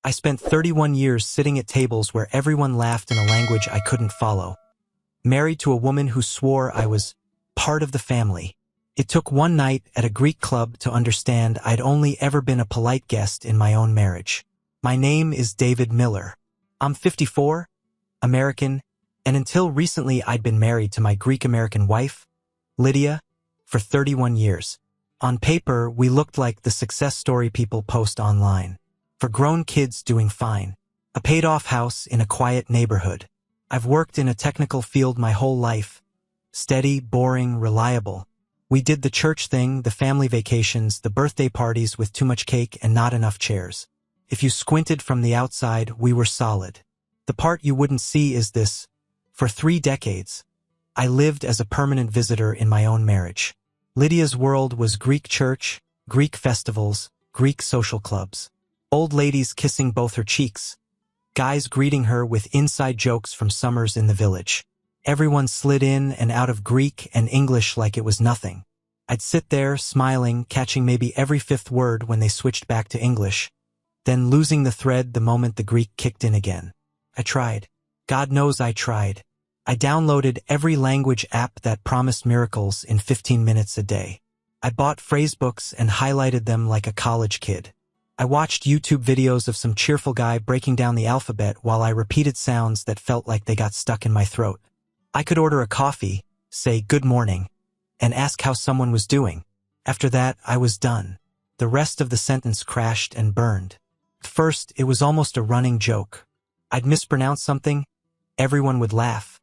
I spent 31 years sitting at tables where everyone laughed in a language I couldn't follow. Married to a woman who swore I was part of the family. It took one night at a Greek club to understand I'd only ever been a polite guest in my own marriage. My name is David Miller. I'm 54, American, and until recently I'd been married to my Greek-American wife, Lydia, for 31 years. On paper, we looked like the success story people post online. For grown kids doing fine. A paid-off house in a quiet neighborhood. I've worked in a technical field my whole life. Steady, boring, reliable. We did the church thing, the family vacations, the birthday parties with too much cake and not enough chairs. If you squinted from the outside, we were solid. The part you wouldn't see is this. For 3 decades, I lived as a permanent visitor in my own marriage. Lydia's world was Greek church, Greek festivals, Greek social clubs. Old ladies kissing both her cheeks. Guys greeting her with inside jokes from summers in the village. Everyone slid in and out of Greek and English like it was nothing. I'd sit there, smiling, catching maybe every 5th word when they switched back to English, then losing the thread the moment the Greek kicked in again. I tried. God knows I tried. I downloaded every language app that promised miracles in 15 minutes a day. I bought phrase books and highlighted them like a college kid. I watched YouTube videos of some cheerful guy breaking down the alphabet while I repeated sounds that felt like they got stuck in my throat. I could order a coffee, say good morning, and ask how someone was doing. After that, I was done. The rest of the sentence crashed and burned. At first, it was almost a running joke. I'd mispronounce something, everyone would laugh,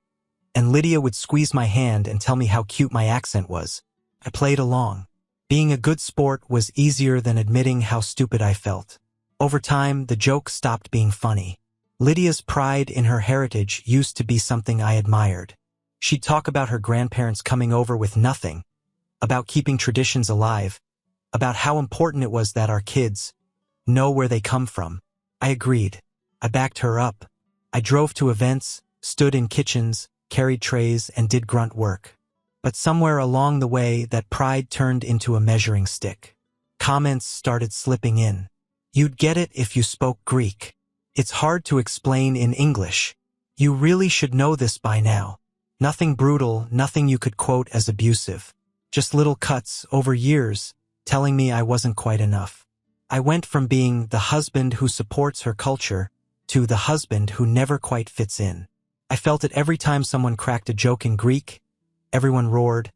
and Lydia would squeeze my hand and tell me how cute my accent was. I played along. Being a good sport was easier than admitting how stupid I felt. Over time, the joke stopped being funny. Lydia's pride in her heritage used to be something I admired. She'd talk about her grandparents coming over with nothing, about keeping traditions alive, about how important it was that our kids know where they come from. I agreed. I backed her up. I drove to events, stood in kitchens, carried trays, and did grunt work. But somewhere along the way, that pride turned into a measuring stick. Comments started slipping in. You'd get it if you spoke Greek. It's hard to explain in English. You really should know this by now. Nothing brutal, nothing you could quote as abusive. Just little cuts over years, telling me I wasn't quite enough. I went from being the husband who supports her culture to the husband who never quite fits in. I felt it every time someone cracked a joke in Greek. Everyone roared,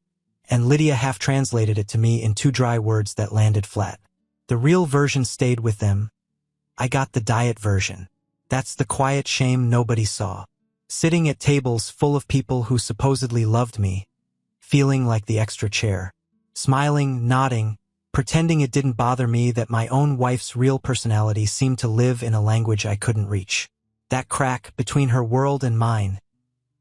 and Lydia half-translated it to me in 2 dry words that landed flat. The real version stayed with them. I got the diet version. That's the quiet shame nobody saw. Sitting at tables full of people who supposedly loved me, feeling like the extra chair. Smiling, nodding, pretending it didn't bother me that my own wife's real personality seemed to live in a language I couldn't reach. That crack between her world and mine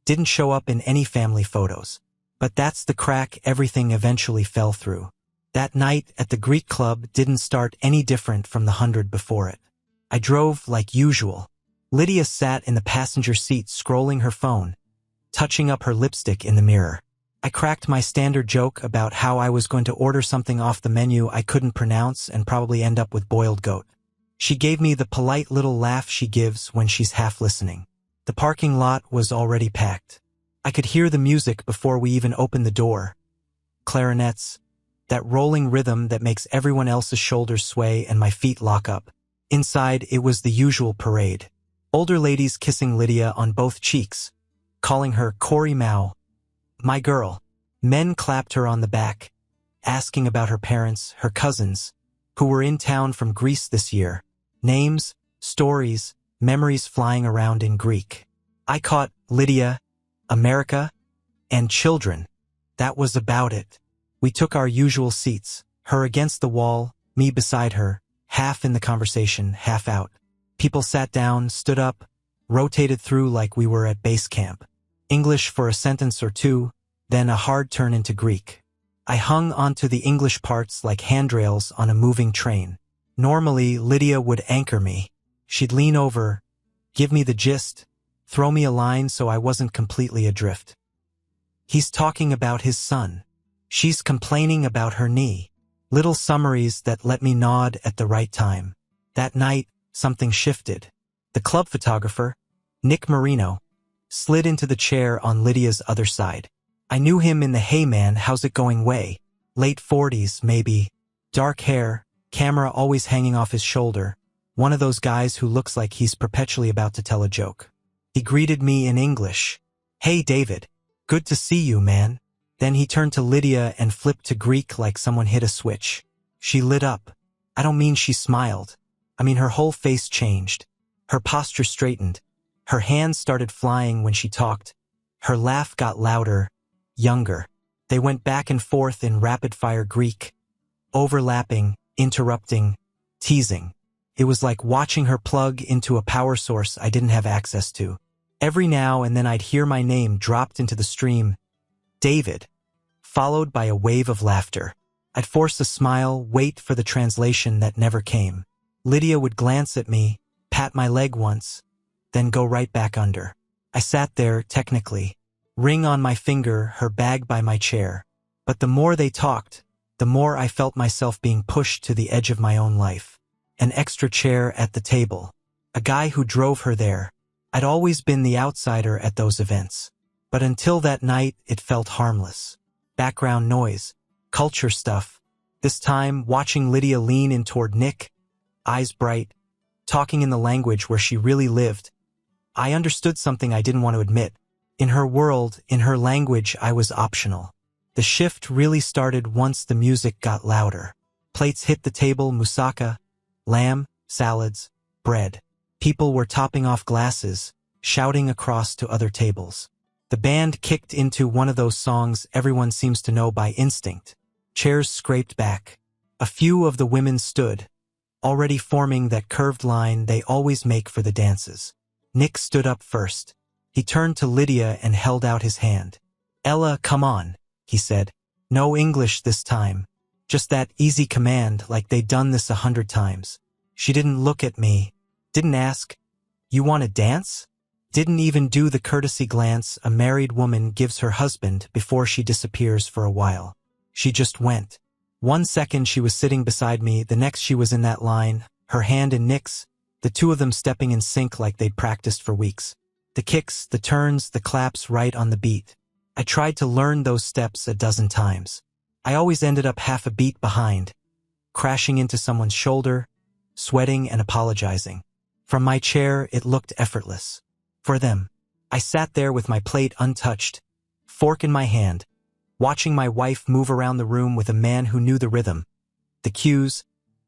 didn't show up in any family photos. But that's the crack everything eventually fell through. That night at the Greek club didn't start any different from the 100 before it. I drove like usual. Lydia sat in the passenger seat scrolling her phone, touching up her lipstick in the mirror. I cracked my standard joke about how I was going to order something off the menu I couldn't pronounce and probably end up with boiled goat. She gave me the polite little laugh she gives when she's half listening. The parking lot was already packed. I could hear the music before we even opened the door. Clarinets, that rolling rhythm that makes everyone else's shoulders sway and my feet lock up. Inside, it was the usual parade. Older ladies kissing Lydia on both cheeks, calling her Cory Mao, my girl. Men clapped her on the back, asking about her parents, her cousins, who were in town from Greece this year. Names, stories, memories flying around in Greek. I caught Lydia, America, and children. That was about it. We took our usual seats, her against the wall, me beside her, half in the conversation, half out. People sat down, stood up, rotated through like we were at base camp. English for a sentence or two, then a hard turn into Greek. I hung onto the English parts like handrails on a moving train. Normally, Lydia would anchor me. She'd lean over, give me the gist, throw me a line so I wasn't completely adrift. He's talking about his son. She's complaining about her knee. Little summaries that let me nod at the right time. That night, something shifted. The club photographer, Nick Marino, slid into the chair on Lydia's other side. I knew him in the "hey man, how's it going" way. Late 40s, maybe. Dark hair, camera always hanging off his shoulder. One of those guys who looks like he's perpetually about to tell a joke. He greeted me in English. "Hey David, good to see you, man." Then he turned to Lydia and flipped to Greek like someone hit a switch. She lit up. I don't mean she smiled. I mean her whole face changed. Her posture straightened. Her hands started flying when she talked. Her laugh got louder, younger. They went back and forth in rapid-fire Greek, overlapping, interrupting, teasing. It was like watching her plug into a power source I didn't have access to. Every now and then I'd hear my name dropped into the stream, David, followed by a wave of laughter. I'd force a smile, wait for the translation that never came. Lydia would glance at me, pat my leg once, then go right back under. I sat there, technically, ring on my finger, her bag by my chair. But the more they talked, the more I felt myself being pushed to the edge of my own life. An extra chair at the table. A guy who drove her there. I'd always been the outsider at those events. But until that night, it felt harmless. Background noise. Culture stuff. This time, watching Lydia lean in toward Nick, eyes bright, talking in the language where she really lived, I understood something I didn't want to admit. In her world, in her language, I was optional. The shift really started once the music got louder. Plates hit the table, moussaka, lamb, salads, bread. People were topping off glasses, shouting across to other tables. The band kicked into one of those songs everyone seems to know by instinct. Chairs scraped back. A few of the women stood, already forming that curved line they always make for the dances. Nick stood up first. He turned to Lydia and held out his hand. "Ella, come on," he said. No English this time. Just that easy command like they'd done this 100 times. She didn't look at me. Didn't ask, "You want to dance?" Didn't even do the courtesy glance a married woman gives her husband before she disappears for a while. She just went. 1 second she was sitting beside me, the next she was in that line, her hand in Nick's, the two of them stepping in sync like they'd practiced for weeks. The kicks, the turns, the claps right on the beat. I tried to learn those steps a dozen times. I always ended up half a beat behind, crashing into someone's shoulder, sweating and apologizing. From my chair, it looked effortless. For them, I sat there with my plate untouched, fork in my hand, watching my wife move around the room with a man who knew the rhythm, the cues,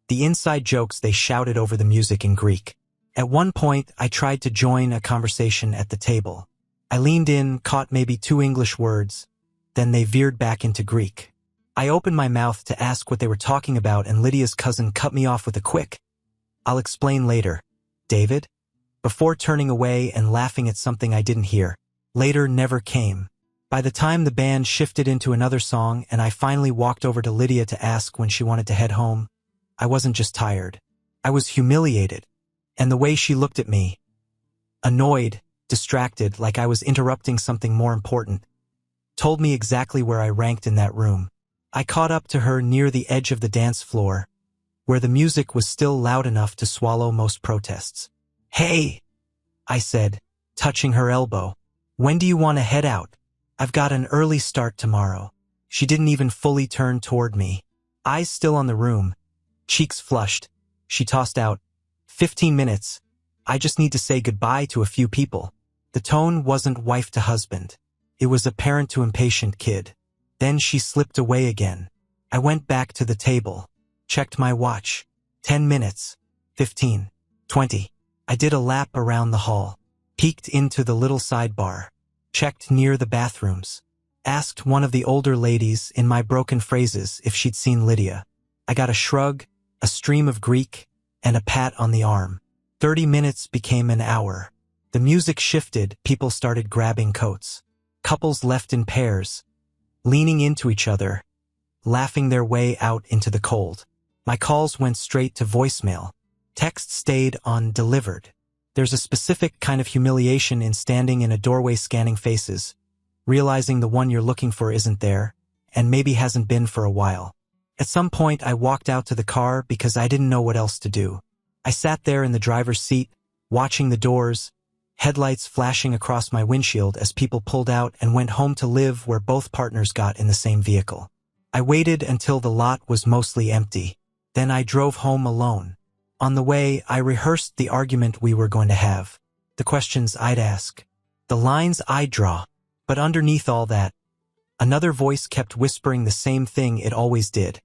the inside jokes they shouted over the music in Greek. At one point, I tried to join a conversation at the table. I leaned in, caught maybe 2 English words, then they veered back into Greek. I opened my mouth to ask what they were talking about and Lydia's cousin cut me off with a quick, "I'll explain later, David," before turning away and laughing at something I didn't hear. Later never came. By the time the band shifted into another song and I finally walked over to Lydia to ask when she wanted to head home, I wasn't just tired. I was humiliated. And the way she looked at me, annoyed, distracted, like I was interrupting something more important, told me exactly where I ranked in that room. I caught up to her near the edge of the dance floor, where the music was still loud enough to swallow most protests. "Hey," I said, touching her elbow. "When do you want to head out? I've got an early start tomorrow." She didn't even fully turn toward me. Eyes still on the room, cheeks flushed. She tossed out, 15 minutes. I just need to say goodbye to a few people." The tone wasn't wife to husband. It was a parent to impatient kid. Then she slipped away again. I went back to the table, checked my watch. 10 minutes, 15, 20. I did a lap around the hall, peeked into the little sidebar, checked near the bathrooms, asked one of the older ladies in my broken phrases if she'd seen Lydia. I got a shrug, a stream of Greek, and a pat on the arm. 30 minutes became an hour. The music shifted, people started grabbing coats. Couples left in pairs, leaning into each other, laughing their way out into the cold. My calls went straight to voicemail. Text stayed on delivered. There's a specific kind of humiliation in standing in a doorway scanning faces, realizing the one you're looking for isn't there, and maybe hasn't been for a while. At some point I walked out to the car because I didn't know what else to do. I sat there in the driver's seat, watching the doors, headlights flashing across my windshield as people pulled out and went home to live where both partners got in the same vehicle. I waited until the lot was mostly empty. Then I drove home alone. On the way, I rehearsed the argument we were going to have, the questions I'd ask, the lines I'd draw. But underneath all that, another voice kept whispering the same thing it always did.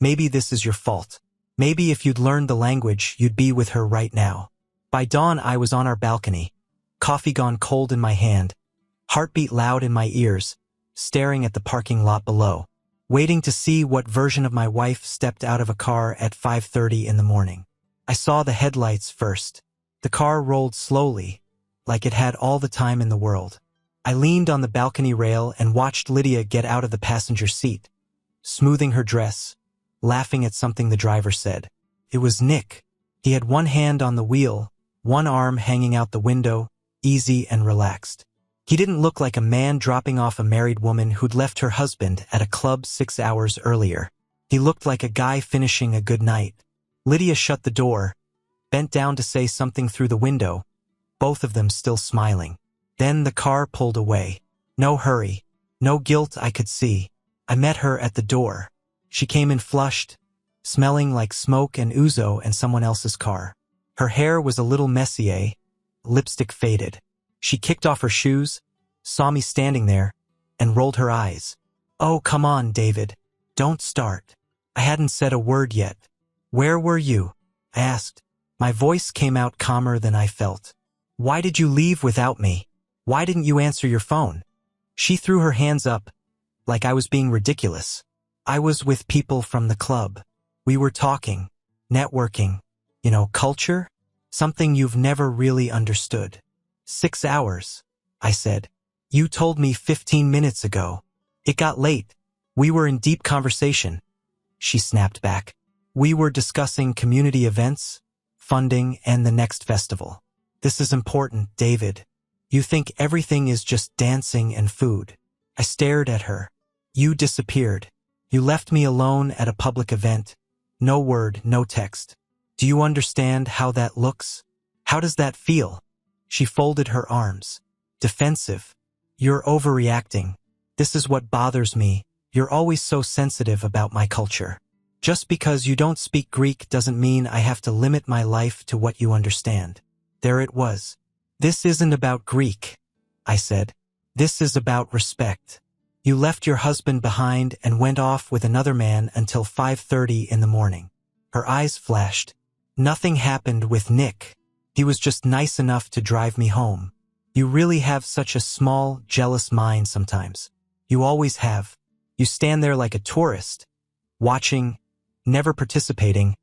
Maybe this is your fault. Maybe if you'd learned the language, you'd be with her right now. By dawn, I was on our balcony, coffee gone cold in my hand, heartbeat loud in my ears, staring at the parking lot below, waiting to see what version of my wife stepped out of a car at 5:30 in the morning. I saw the headlights first. The car rolled slowly, like it had all the time in the world. I leaned on the balcony rail and watched Lydia get out of the passenger seat, smoothing her dress, laughing at something the driver said. It was Nick. He had one hand on the wheel, one arm hanging out the window, easy and relaxed. He didn't look like a man dropping off a married woman who'd left her husband at a club 6 hours earlier. He looked like a guy finishing a good night. Lydia shut the door, bent down to say something through the window, both of them still smiling. Then the car pulled away. No hurry, no guilt I could see. I met her at the door. She came in flushed, smelling like smoke and ouzo and someone else's car. Her hair was a little messier, lipstick faded. She kicked off her shoes, saw me standing there, and rolled her eyes. "Oh, come on, David. Don't start." I hadn't said a word yet. "Where were you?" I asked. My voice came out calmer than I felt. "Why did you leave without me? Why didn't you answer your phone?" She threw her hands up, like I was being ridiculous. "I was with people from the club. We were talking, networking, culture, something you've never really understood." 6 hours, I said. "You told me 15 minutes ago. It got late. We were in deep conversation." She snapped back. "We were discussing community events, funding, and the next festival. This is important, David. You think everything is just dancing and food." I stared at her. "You disappeared. You left me alone at a public event. No word, no text. Do you understand how that looks? How does that feel?" She folded her arms. "Defensive. You're overreacting. This is what bothers me. You're always so sensitive about my culture. Just because you don't speak Greek doesn't mean I have to limit my life to what you understand." There it was. "This isn't about Greek," I said. "This is about respect. You left your husband behind and went off with another man until 5:30 in the morning." Her eyes flashed. "Nothing happened with Nick. He was just nice enough to drive me home. You really have such a small, jealous mind sometimes. You always have. You stand there like a tourist, watching, never participating,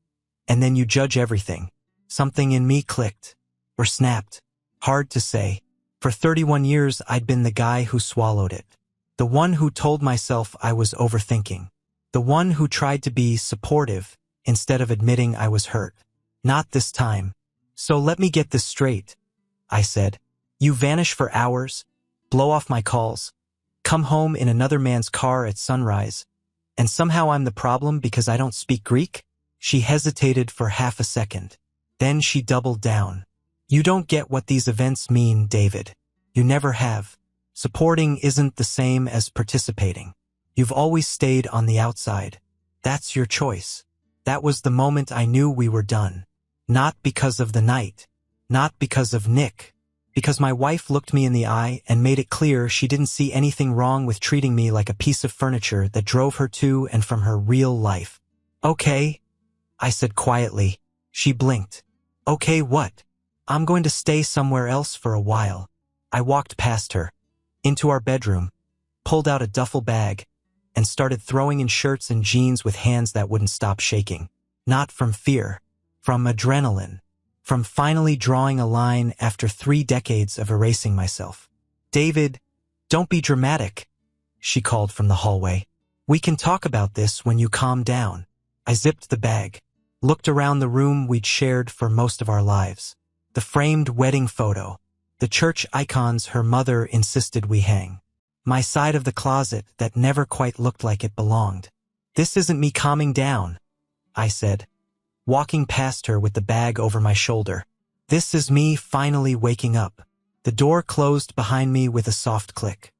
and then you judge everything." Something in me clicked, or snapped. Hard to say. For 31 years I'd been the guy who swallowed it. The one who told myself I was overthinking. The one who tried to be supportive instead of admitting I was hurt. Not this time. "So let me get this straight," I said. "You vanish for hours, blow off my calls, come home in another man's car at sunrise, and somehow I'm the problem because I don't speak Greek?" She hesitated for half a second. Then she doubled down. "You don't get what these events mean, David. You never have. Supporting isn't the same as participating. You've always stayed on the outside. That's your choice." That was the moment I knew we were done. Not because of the night. Not because of Nick. Because my wife looked me in the eye and made it clear she didn't see anything wrong with treating me like a piece of furniture that drove her to and from her real life. "Okay," I said quietly. She blinked. "Okay, what?" "I'm going to stay somewhere else for a while." I walked past her, into our bedroom, pulled out a duffel bag, and started throwing in shirts and jeans with hands that wouldn't stop shaking. Not from fear. From adrenaline. From finally drawing a line after 3 decades of erasing myself. "David, don't be dramatic," she called from the hallway. "We can talk about this when you calm down." I zipped the bag, looked around the room we'd shared for most of our lives. The framed wedding photo, the church icons her mother insisted we hang. My side of the closet that never quite looked like it belonged. "This isn't me calming down," I said. walking past her with the bag over my shoulder. This is me finally waking up. The door closed behind me with a soft click.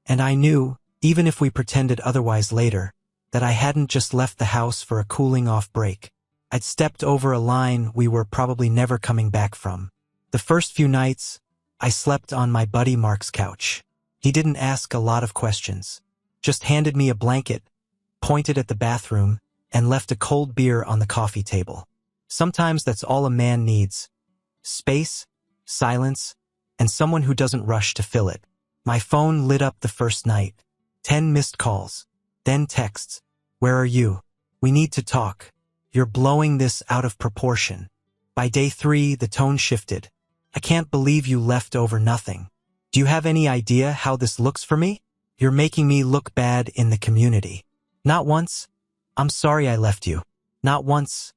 And I knew, even if we pretended otherwise later, that I hadn't just left the house for a cooling-off break. I'd stepped over a line we were probably never coming back from. The first few nights, I slept on my buddy Mark's couch. He didn't ask a lot of questions, just handed me a blanket, pointed at the bathroom, and left a cold beer on the coffee table. Sometimes that's all a man needs. Space, silence, and someone who doesn't rush to fill it. My phone lit up the first night. 10 missed calls. Then texts. Where are you? We need to talk. You're blowing this out of proportion. By day 3, the tone shifted. I can't believe you left over nothing. Do you have any idea how this looks for me? You're making me look bad in the community. Not once. I'm sorry I left you. Not once.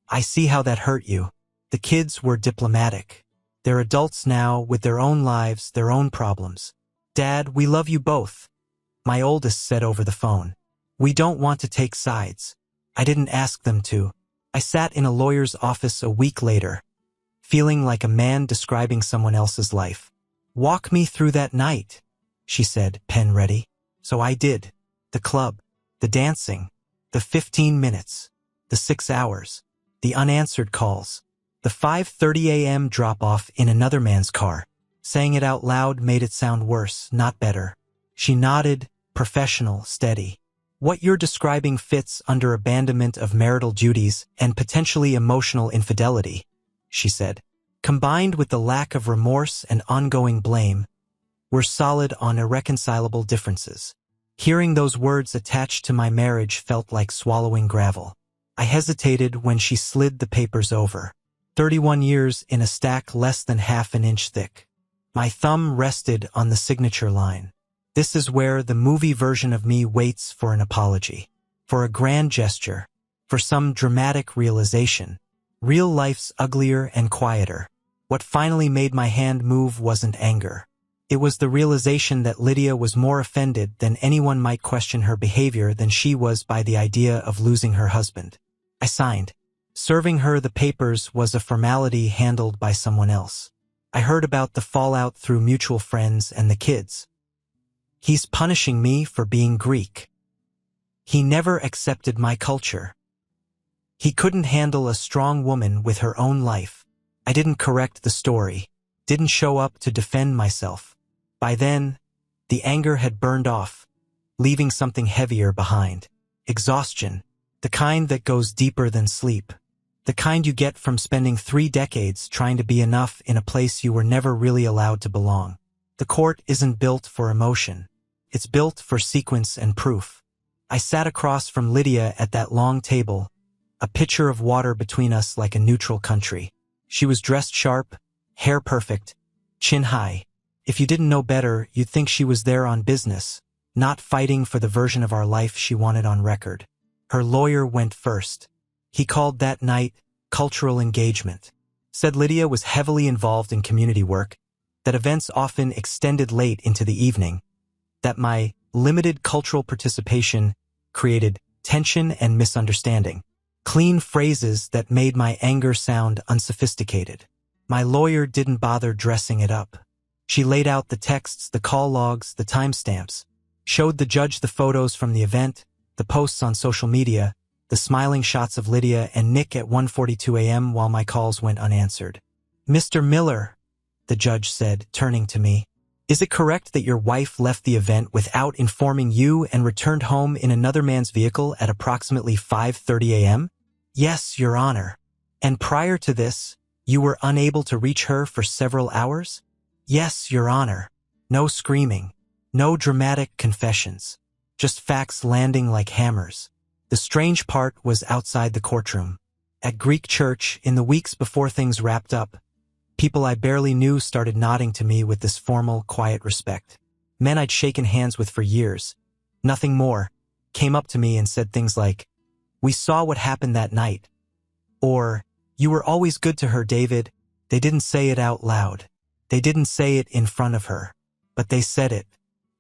I see how that hurt you. The kids were diplomatic. They're adults now with their own lives, their own problems. Dad, we love you both. My oldest said over the phone. We don't want to take sides. I didn't ask them to. I sat in a lawyer's office a week later, feeling like a man describing someone else's life. Walk me through that night, she said, pen ready. So I did. The club, the dancing, the 15 minutes, the 6 hours, the unanswered calls, the 5:30 a.m. drop-off in another man's car. Saying it out loud made it sound worse, not better. She nodded, professional, steady. What you're describing fits under abandonment of marital duties and potentially emotional infidelity, she said. Combined with the lack of remorse and ongoing blame, we're solid on irreconcilable differences. Hearing those words attached to my marriage felt like swallowing gravel. I hesitated when she slid the papers over. 31 years in a stack less than half an inch thick. My thumb rested on the signature line. This is where the movie version of me waits for an apology, for a grand gesture, for some dramatic realization. Real life's uglier and quieter. What finally made my hand move wasn't anger. It was the realization that Lydia was more offended than anyone might question her behavior than she was by the idea of losing her husband. I signed. Serving her the papers was a formality handled by someone else. I heard about the fallout through mutual friends and the kids. He's punishing me for being Greek. He never accepted my culture. He couldn't handle a strong woman with her own life. I didn't correct the story, didn't show up to defend myself. By then, the anger had burned off, leaving something heavier behind. Exhaustion, the kind that goes deeper than sleep. The kind you get from spending 3 decades trying to be enough in a place you were never really allowed to belong. The court isn't built for emotion. It's built for sequence and proof. I sat across from Lydia at that long table, a pitcher of water between us like a neutral country. She was dressed sharp, hair perfect, chin high. If you didn't know better, you'd think she was there on business, not fighting for the version of our life she wanted on record. Her lawyer went first. He called that night cultural engagement. Said Lydia was heavily involved in community work, that events often extended late into the evening, that my limited cultural participation created tension and misunderstanding. Clean phrases that made my anger sound unsophisticated. My lawyer didn't bother dressing it up. She laid out the texts, the call logs, the timestamps, showed the judge the photos from the event, the posts on social media, the smiling shots of Lydia and Nick at 1:42 a.m. while my calls went unanswered. Mr. Miller, the judge said, turning to me, is it correct that your wife left the event without informing you and returned home in another man's vehicle at approximately 5:30 a.m.? Yes, Your Honor. And prior to this, you were unable to reach her for several hours? Yes, Your Honor. No screaming, no dramatic confessions, just facts landing like hammers. The strange part was outside the courtroom. At Greek church, in the weeks before things wrapped up, people I barely knew started nodding to me with this formal, quiet respect. Men I'd shaken hands with for years, nothing more, came up to me and said things like, "We saw what happened that night," or, "You were always good to her, David." They didn't say it out loud. They didn't say it in front of her, but they said it.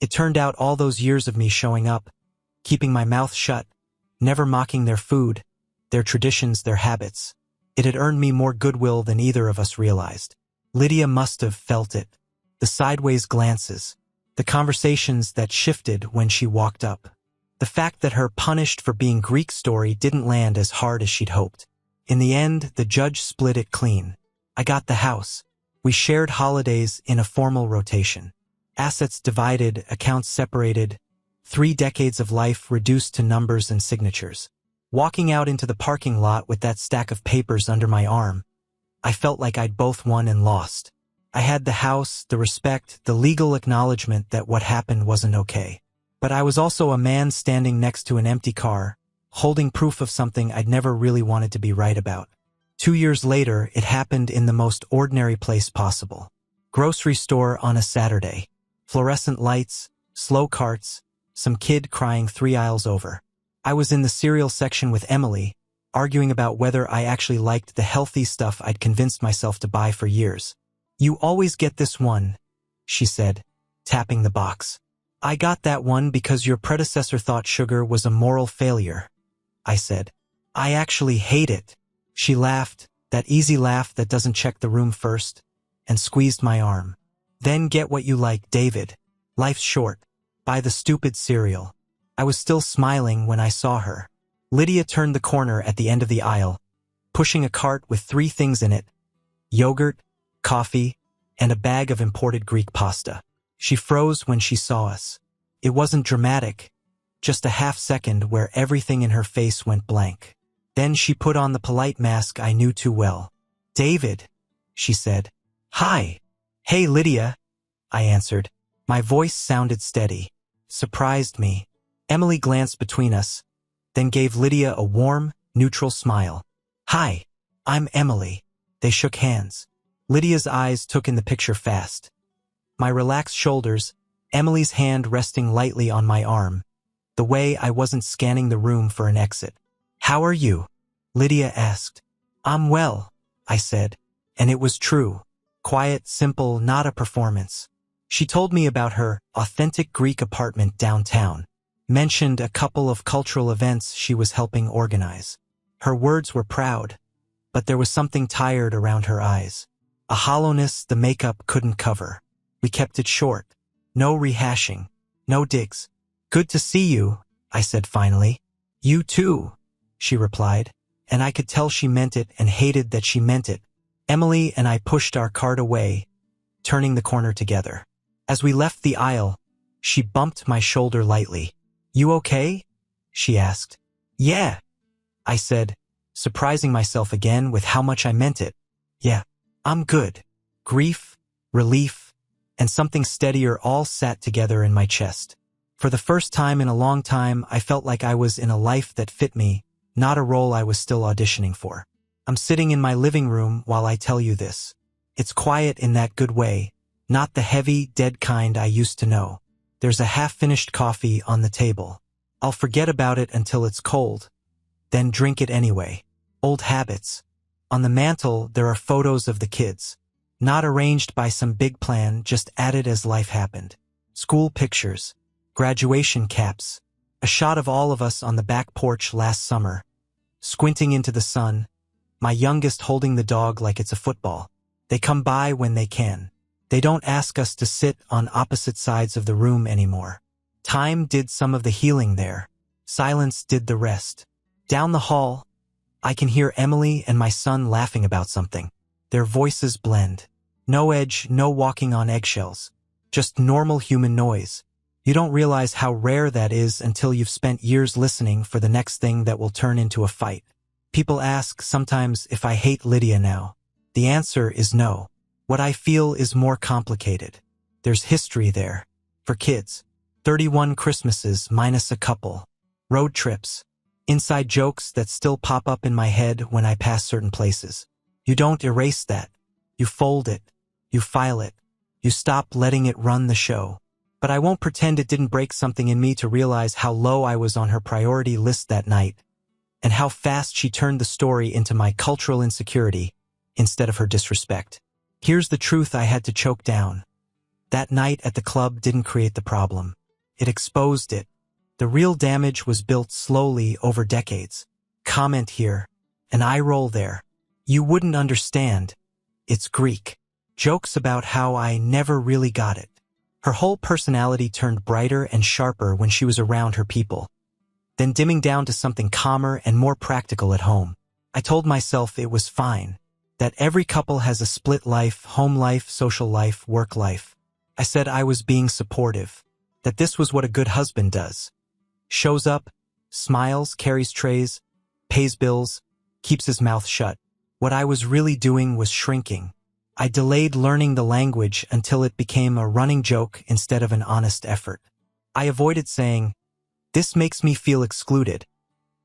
It turned out all those years of me showing up, keeping my mouth shut, never mocking their food, their traditions, their habits, It had earned me more goodwill than either of us realized. Lydia must have felt it. The sideways glances. The conversations that shifted when she walked up. The fact that her punished for being Greek story didn't land as hard as she'd hoped. In the end, the judge split it clean. I got the house. We shared holidays in a formal rotation. Assets divided, accounts separated, 3 decades of life reduced to numbers and signatures. Walking out into the parking lot with that stack of papers under my arm, I felt like I'd both won and lost. I had the house, the respect, the legal acknowledgement that what happened wasn't okay. But I was also a man standing next to an empty car, holding proof of something I'd never really wanted to be right about. 2 years later, it happened in the most ordinary place possible. Grocery store on a Saturday. Fluorescent lights, slow carts, some kid crying 3 aisles over. I was in the cereal section with Emily, arguing about whether I actually liked the healthy stuff I'd convinced myself to buy for years. "You always get this one," she said, tapping the box. "I got that one because your predecessor thought sugar was a moral failure," I said. "I actually hate it." She laughed, that easy laugh that doesn't check the room first, and squeezed my arm. "Then get what you like, David. Life's short. Buy the stupid cereal." I was still smiling when I saw her. Lydia turned the corner at the end of the aisle, pushing a cart with 3 things in it: yogurt, coffee, and a bag of imported Greek pasta. She froze when she saw us. It wasn't dramatic, just a half second where everything in her face went blank. Then she put on the polite mask I knew too well. "David," she said. "Hi." "Hey, Lydia," I answered. My voice sounded steady. Surprised me. Emily glanced between us, then gave Lydia a warm, neutral smile. "Hi, I'm Emily." They shook hands. Lydia's eyes took in the picture fast. My relaxed shoulders, Emily's hand resting lightly on my arm, the way I wasn't scanning the room for an exit. "How are you?" Lydia asked. "I'm well," I said, and it was true. Quiet, simple, not a performance. She told me about her authentic Greek apartment downtown, mentioned a couple of cultural events she was helping organize. Her words were proud, but there was something tired around her eyes, a hollowness the makeup couldn't cover. We kept it short. No rehashing, no digs. "Good to see you," I said finally. "You too," she replied, and I could tell she meant it and hated that she meant it. Emily and I pushed our cart away, turning the corner together. As we left the aisle, she bumped my shoulder lightly. "You okay?" she asked. "Yeah," I said, surprising myself again with how much I meant it. "Yeah, I'm good." Grief, relief, and something steadier all sat together in my chest. For the first time in a long time, I felt like I was in a life that fit me, not a role I was still auditioning for. I'm sitting in my living room while I tell you this. It's quiet in that good way, not the heavy, dead kind I used to know. There's a half-finished coffee on the table. I'll forget about it until it's cold, then drink it anyway. Old habits. On the mantle, there are photos of the kids. Not arranged by some big plan, just added as life happened. School pictures, graduation caps, a shot of all of us on the back porch last summer, squinting into the sun, my youngest holding the dog like it's a football. They come by when they can. They don't ask us to sit on opposite sides of the room anymore. Time did some of the healing there. Silence did the rest. Down the hall, I can hear Emily and my son laughing about something. Their voices blend. No edge, no walking on eggshells. Just normal human noise. You don't realize how rare that is until you've spent years listening for the next thing that will turn into a fight. People ask sometimes if I hate Lydia now. The answer is no. What I feel is more complicated. There's history there. For kids. 31 Christmases minus a couple. Road trips. Inside jokes that still pop up in my head when I pass certain places. You don't erase that. You fold it. You file it. You stop letting it run the show. But I won't pretend it didn't break something in me to realize how low I was on her priority list that night, and how fast she turned the story into my cultural insecurity instead of her disrespect. Here's the truth I had to choke down. That night at the club didn't create the problem. It exposed it. The real damage was built slowly over decades. Comment here, an eye roll there. You wouldn't understand. It's Greek. Jokes about how I never really got it. Her whole personality turned brighter and sharper when she was around her people, then dimming down to something calmer and more practical at home. I told myself it was fine, that every couple has a split life, home life, social life, work life. I said I was being supportive, that this was what a good husband does. Shows up, smiles, carries trays, pays bills, keeps his mouth shut. What I was really doing was shrinking. I delayed learning the language until it became a running joke instead of an honest effort. I avoided saying, "This makes me feel excluded,"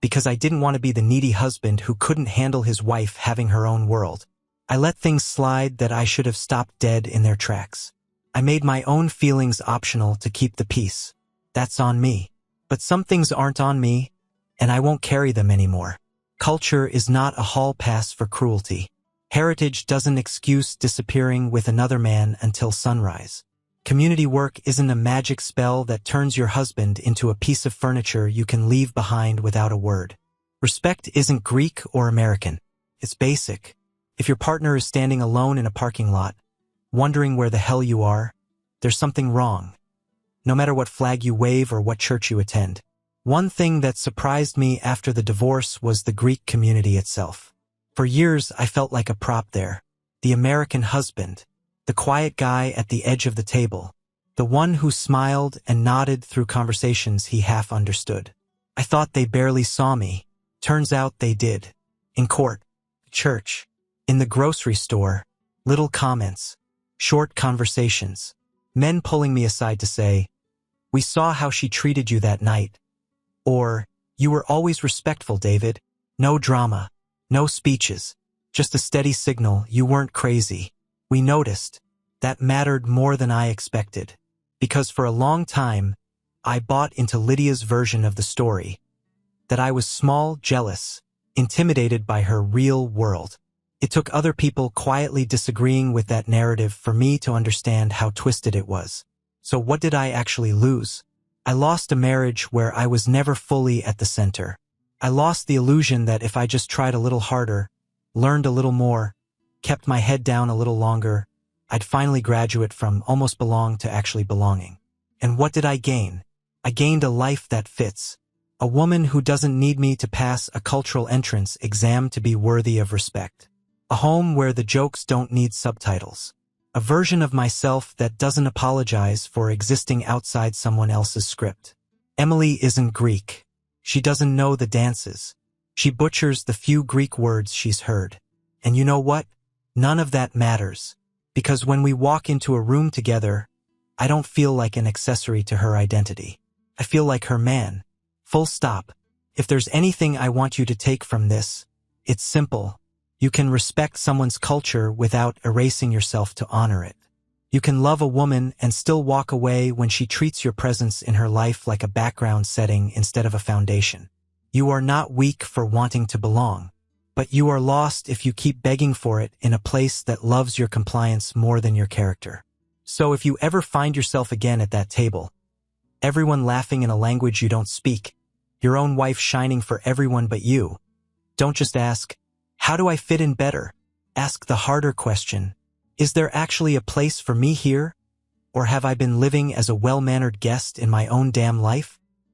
because I didn't want to be the needy husband who couldn't handle his wife having her own world. I let things slide that I should have stopped dead in their tracks. I made my own feelings optional to keep the peace. That's on me. But some things aren't on me, and I won't carry them anymore. Culture is not a hall pass for cruelty. Heritage doesn't excuse disappearing with another man until sunrise. Community work isn't a magic spell that turns your husband into a piece of furniture you can leave behind without a word. Respect isn't Greek or American. It's basic. If your partner is standing alone in a parking lot, wondering where the hell you are, there's something wrong. No matter what flag you wave or what church you attend. One thing that surprised me after the divorce was the Greek community itself. For years, I felt like a prop there. The American husband, the quiet guy at the edge of the table, the one who smiled and nodded through conversations he half understood. I thought they barely saw me. Turns out they did. In court, church, in the grocery store, little comments, short conversations, men pulling me aside to say, "We saw how she treated you that night," or, "You were always respectful, David." No drama. No speeches, just a steady signal you weren't crazy. We noticed. That mattered more than I expected. Because for a long time, I bought into Lydia's version of the story. That I was small, jealous, intimidated by her real world. It took other people quietly disagreeing with that narrative for me to understand how twisted it was. So what did I actually lose? I lost a marriage where I was never fully at the center. I lost the illusion that if I just tried a little harder, learned a little more, kept my head down a little longer, I'd finally graduate from almost belong to actually belonging. And what did I gain? I gained a life that fits. A woman who doesn't need me to pass a cultural entrance exam to be worthy of respect. A home where the jokes don't need subtitles. A version of myself that doesn't apologize for existing outside someone else's script. Emily isn't Greek. She doesn't know the dances. She butchers the few Greek words she's heard. And you know what? None of that matters. Because when we walk into a room together, I don't feel like an accessory to her identity. I feel like her man. Full stop. If there's anything I want you to take from this, it's simple. You can respect someone's culture without erasing yourself to honor it. You can love a woman and still walk away when she treats your presence in her life like a background setting instead of a foundation. You are not weak for wanting to belong, but you are lost if you keep begging for it in a place that loves your compliance more than your character. So if you ever find yourself again at that table, everyone laughing in a language you don't speak, your own wife shining for everyone but you, don't just ask, "How do I fit in better?" Ask the harder question. Is there actually a place for me here? Or have I been living as a well-mannered guest in my own damn life?